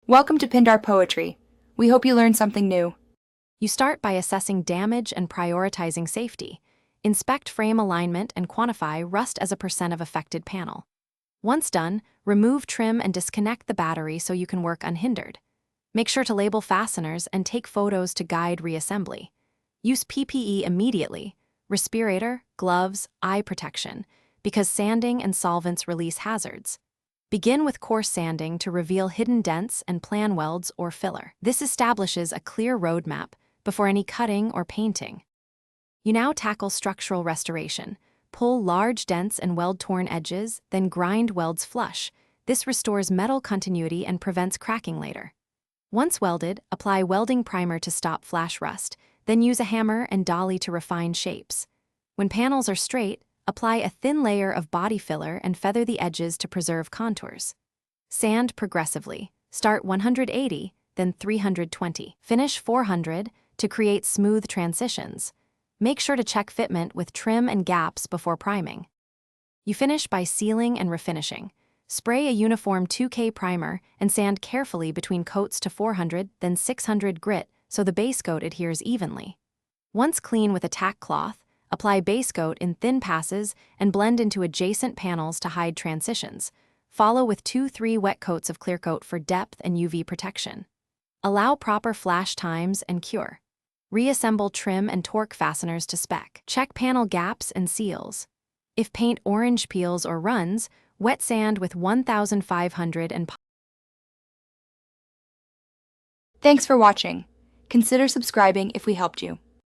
Welcome to Pindar Poetry. We hope you learned something new. You start by assessing damage and prioritizing safety. Inspect frame alignment and quantify rust as a % of affected panel. Once done, remove trim and disconnect the battery so you can work unhindered. Make sure to label fasteners and take photos to guide reassembly. Use PPE immediately: respirator, gloves, eye protection, because sanding and solvents release hazards. Begin with coarse sanding to reveal hidden dents and plan welds or filler. This establishes a clear roadmap before any cutting or painting. You now tackle structural restoration. Pull large dents and weld-torn edges, then grind welds flush. This restores metal continuity and prevents cracking later. Once welded, apply welding primer to stop flash rust, then use a hammer and dolly to refine shapes. When panels are straight, apply a thin layer of body filler and feather the edges to preserve contours. Sand progressively. Start 180, then 320. Finish 400 to create smooth transitions. Make sure to check fitment with trim and gaps before priming. You finish by sealing and refinishing. Spray a uniform 2K primer and sand carefully between coats to 400, then 600 grit so the base coat adheres evenly. Once clean with a tack cloth, apply base coat in thin passes and blend into adjacent panels to hide transitions. Follow with 2-3 wet coats of clear coat for depth and UV protection. Allow proper flash times and cure. Reassemble trim and torque fasteners to spec. Check panel gaps and seals. If paint orange peels or runs, wet sand with 1500 and Thanks for watching. Consider subscribing if we helped you.